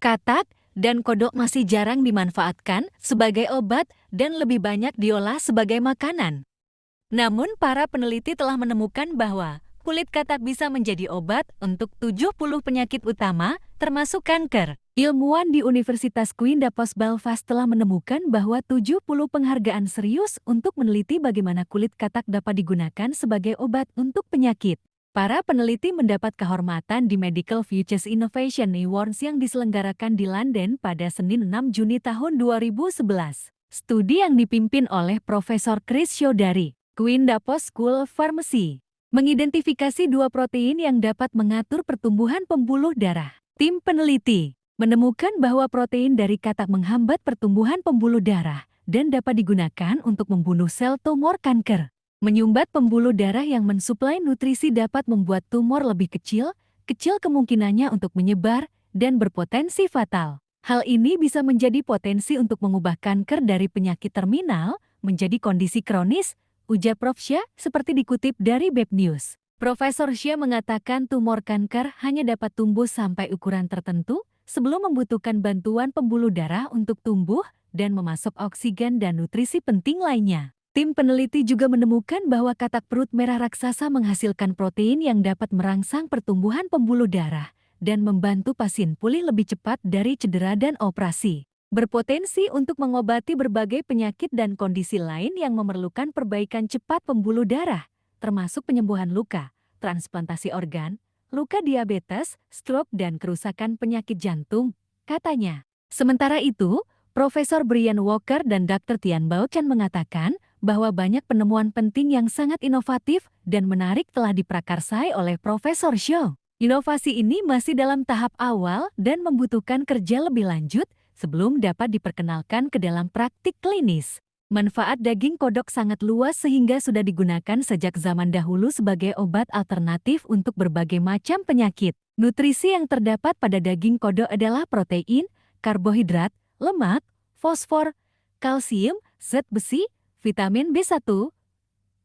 Katak dan kodok masih jarang dimanfaatkan sebagai obat dan lebih banyak diolah sebagai makanan. Namun, para peneliti telah menemukan bahwa kulit katak bisa menjadi obat untuk 70 penyakit utama, termasuk kanker. Ilmuwan di Universitas Queen Dapos Belfast telah menemukan bahwa 70 penghargaan serius untuk meneliti bagaimana kulit katak dapat digunakan sebagai obat untuk penyakit. Para peneliti mendapat kehormatan di Medical Futures Innovation Awards yang diselenggarakan di London pada Senin 6 Juni tahun 2011. Studi yang dipimpin oleh Profesor Chris Shaw dari Queen Dapos School of Pharmacy mengidentifikasi dua protein yang dapat mengatur pertumbuhan pembuluh darah. Tim peneliti menemukan bahwa protein dari katak menghambat pertumbuhan pembuluh darah dan dapat digunakan untuk membunuh sel tumor kanker. Menyumbat pembuluh darah yang mensuplai nutrisi dapat membuat tumor lebih kecil kemungkinannya untuk menyebar dan berpotensi fatal. Hal ini bisa menjadi potensi untuk mengubah kanker dari penyakit terminal menjadi kondisi kronis, ujar Prof. Shah, seperti dikutip dari BEP News. Profesor Shah mengatakan tumor kanker hanya dapat tumbuh sampai ukuran tertentu sebelum membutuhkan bantuan pembuluh darah untuk tumbuh dan memasok oksigen dan nutrisi penting lainnya. Tim peneliti juga menemukan bahwa katak perut merah raksasa menghasilkan protein yang dapat merangsang pertumbuhan pembuluh darah dan membantu pasien pulih lebih cepat dari cedera dan operasi. Berpotensi untuk mengobati berbagai penyakit dan kondisi lain yang memerlukan perbaikan cepat pembuluh darah, termasuk penyembuhan luka, transplantasi organ, luka diabetes, stroke, dan kerusakan penyakit jantung, katanya. Sementara itu, Profesor Brian Walker dan Dr. Tian Bao Chan mengatakan bahwa banyak penemuan penting yang sangat inovatif dan menarik telah diprakarsai oleh Profesor Shaw. Inovasi ini masih dalam tahap awal dan membutuhkan kerja lebih lanjut sebelum dapat diperkenalkan ke dalam praktik klinis. Manfaat daging kodok sangat luas sehingga sudah digunakan sejak zaman dahulu sebagai obat alternatif untuk berbagai macam penyakit. Nutrisi yang terdapat pada daging kodok adalah protein, karbohidrat, lemak, fosfor, kalsium, zat besi, vitamin B1,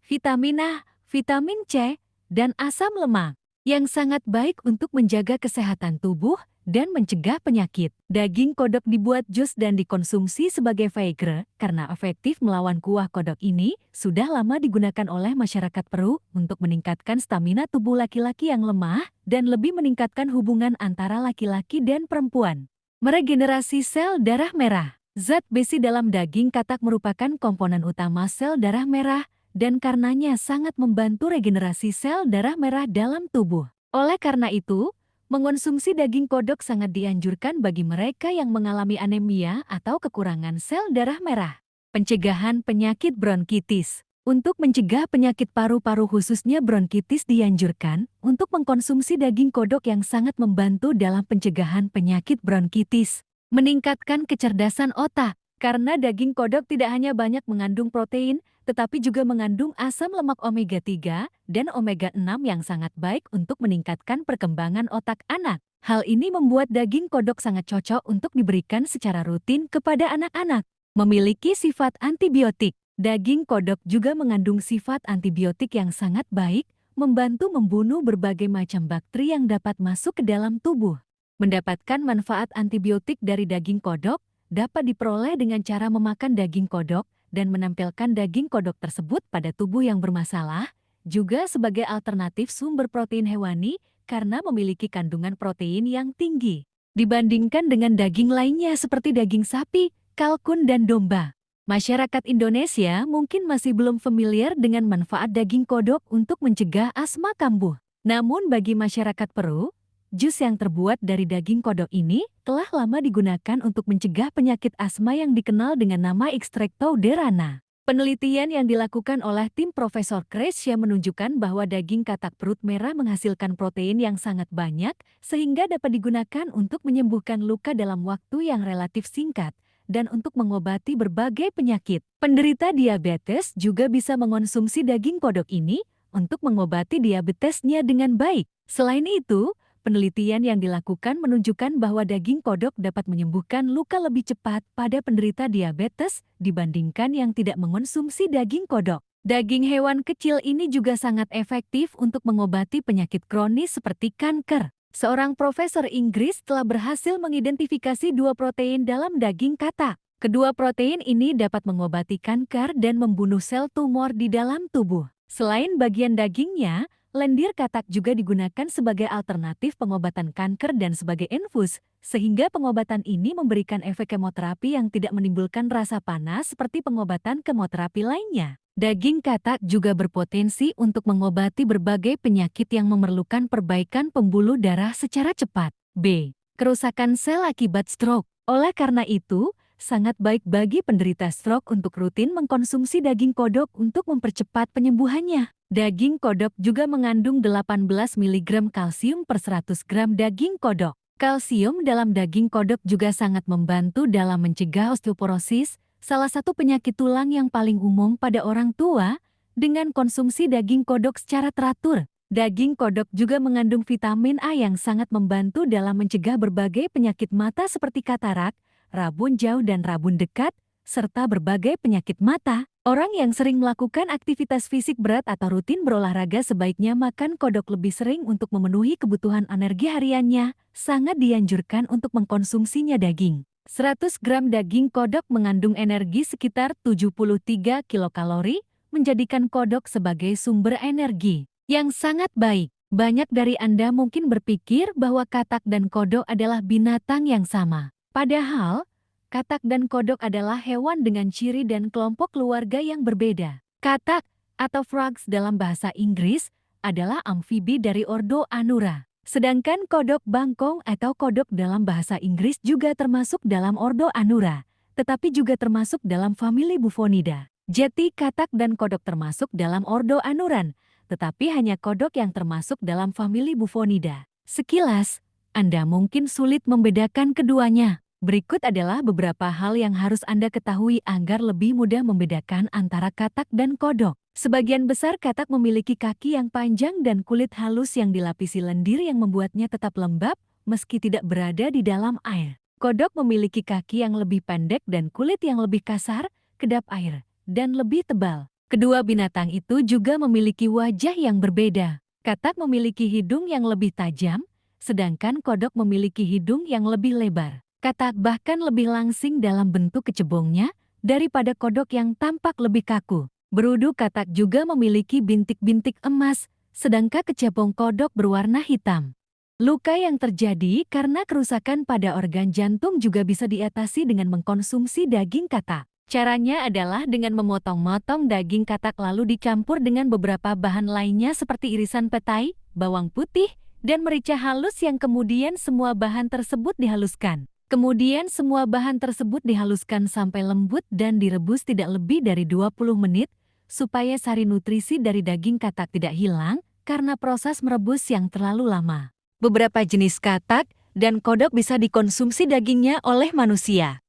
vitamin A, vitamin C, dan asam lemak yang sangat baik untuk menjaga kesehatan tubuh dan mencegah penyakit. Daging kodok dibuat jus dan dikonsumsi sebagai Viagra karena efektif melawan kuah kodok ini sudah lama digunakan oleh masyarakat Peru untuk meningkatkan stamina tubuh laki-laki yang lemah dan lebih meningkatkan hubungan antara laki-laki dan perempuan. Meregenerasi sel darah merah. Zat besi dalam daging katak merupakan komponen utama sel darah merah dan karenanya sangat membantu regenerasi sel darah merah dalam tubuh. Oleh karena itu, mengonsumsi daging kodok sangat dianjurkan bagi mereka yang mengalami anemia atau kekurangan sel darah merah. Pencegahan penyakit bronkitis. Untuk mencegah penyakit paru-paru khususnya bronkitis dianjurkan untuk mengkonsumsi daging kodok yang sangat membantu dalam pencegahan penyakit bronkitis. Meningkatkan kecerdasan otak, karena daging kodok tidak hanya banyak mengandung protein, tetapi juga mengandung asam lemak omega-3 dan omega-6 yang sangat baik untuk meningkatkan perkembangan otak anak. Hal ini membuat daging kodok sangat cocok untuk diberikan secara rutin kepada anak-anak. Memiliki sifat antibiotik, daging kodok juga mengandung sifat antibiotik yang sangat baik, membantu membunuh berbagai macam bakteri yang dapat masuk ke dalam tubuh. Mendapatkan manfaat antibiotik dari daging kodok dapat diperoleh dengan cara memakan daging kodok dan menampilkan daging kodok tersebut pada tubuh yang bermasalah, juga sebagai alternatif sumber protein hewani karena memiliki kandungan protein yang tinggi dibandingkan dengan daging lainnya seperti daging sapi, kalkun, dan domba. Masyarakat Indonesia mungkin masih belum familiar dengan manfaat daging kodok untuk mencegah asma kambuh. Namun bagi masyarakat Peru, jus yang terbuat dari daging kodok ini telah lama digunakan untuk mencegah penyakit asma yang dikenal dengan nama Extracto de Rana. Penelitian yang dilakukan oleh tim Profesor Chris Shaw menunjukkan bahwa daging katak perut merah menghasilkan protein yang sangat banyak sehingga dapat digunakan untuk menyembuhkan luka dalam waktu yang relatif singkat dan untuk mengobati berbagai penyakit. Penderita diabetes juga bisa mengonsumsi daging kodok ini untuk mengobati diabetesnya dengan baik. Selain itu, penelitian yang dilakukan menunjukkan bahwa daging kodok dapat menyembuhkan luka lebih cepat pada penderita diabetes dibandingkan yang tidak mengonsumsi daging kodok. Daging hewan kecil ini juga sangat efektif untuk mengobati penyakit kronis seperti kanker. Seorang profesor Inggris telah berhasil mengidentifikasi dua protein dalam daging katak. Kedua protein ini dapat mengobati kanker dan membunuh sel tumor di dalam tubuh. Selain bagian dagingnya, lendir katak juga digunakan sebagai alternatif pengobatan kanker dan sebagai infus, sehingga pengobatan ini memberikan efek kemoterapi yang tidak menimbulkan rasa panas seperti pengobatan kemoterapi lainnya. Daging katak juga berpotensi untuk mengobati berbagai penyakit yang memerlukan perbaikan pembuluh darah secara cepat. B. Kerusakan sel akibat stroke. Oleh karena itu, sangat baik bagi penderita stroke untuk rutin mengkonsumsi daging kodok untuk mempercepat penyembuhannya. Daging kodok juga mengandung 18 mg kalsium per 100 gram daging kodok. Kalsium dalam daging kodok juga sangat membantu dalam mencegah osteoporosis, salah satu penyakit tulang yang paling umum pada orang tua. Dengan konsumsi daging kodok secara teratur, daging kodok juga mengandung vitamin A yang sangat membantu dalam mencegah berbagai penyakit mata seperti katarak, rabun jauh dan rabun dekat, serta berbagai penyakit mata. Orang yang sering melakukan aktivitas fisik berat atau rutin berolahraga sebaiknya makan kodok lebih sering untuk memenuhi kebutuhan energi hariannya. Sangat dianjurkan untuk mengkonsumsinya daging. 100 gram daging kodok mengandung energi sekitar 73 kilokalori, menjadikan kodok sebagai sumber energi yang sangat baik. Banyak dari Anda mungkin berpikir bahwa katak dan kodok adalah binatang yang sama. Padahal, katak dan kodok adalah hewan dengan ciri dan kelompok keluarga yang berbeda. Katak atau frogs dalam bahasa Inggris adalah amfibi dari ordo Anura. Sedangkan kodok bangkong atau kodok dalam bahasa Inggris juga termasuk dalam ordo Anura, tetapi juga termasuk dalam famili Bufonidae. Jadi katak dan kodok termasuk dalam ordo Anuran, tetapi hanya kodok yang termasuk dalam famili Bufonidae. Sekilas, Anda mungkin sulit membedakan keduanya. Berikut adalah beberapa hal yang harus Anda ketahui agar lebih mudah membedakan antara katak dan kodok. Sebagian besar katak memiliki kaki yang panjang dan kulit halus yang dilapisi lendir yang membuatnya tetap lembab meski tidak berada di dalam air. Kodok memiliki kaki yang lebih pendek dan kulit yang lebih kasar, kedap air, dan lebih tebal. Kedua binatang itu juga memiliki wajah yang berbeda. Katak memiliki hidung yang lebih tajam, sedangkan kodok memiliki hidung yang lebih lebar. Katak bahkan lebih langsing dalam bentuk kecebongnya daripada kodok yang tampak lebih kaku. Berudu katak juga memiliki bintik-bintik emas, sedangkan kecebong kodok berwarna hitam. Luka yang terjadi karena kerusakan pada organ jantung juga bisa diatasi dengan mengkonsumsi daging katak. Caranya adalah dengan memotong-motong daging katak lalu dicampur dengan beberapa bahan lainnya seperti irisan petai, bawang putih, dan merica halus yang kemudian semua bahan tersebut dihaluskan. Kemudian semua bahan tersebut dihaluskan sampai lembut dan direbus tidak lebih dari 20 menit supaya sari nutrisi dari daging katak tidak hilang karena proses merebus yang terlalu lama. Beberapa jenis katak dan kodok bisa dikonsumsi dagingnya oleh manusia.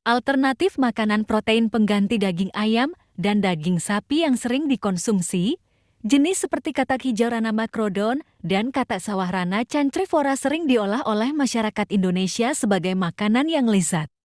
Alternatif makanan protein pengganti daging ayam dan daging sapi yang sering dikonsumsi, jenis seperti katak hijau rana macrodon dan katak sawah rana cancrifora sering diolah oleh masyarakat Indonesia sebagai makanan yang lezat.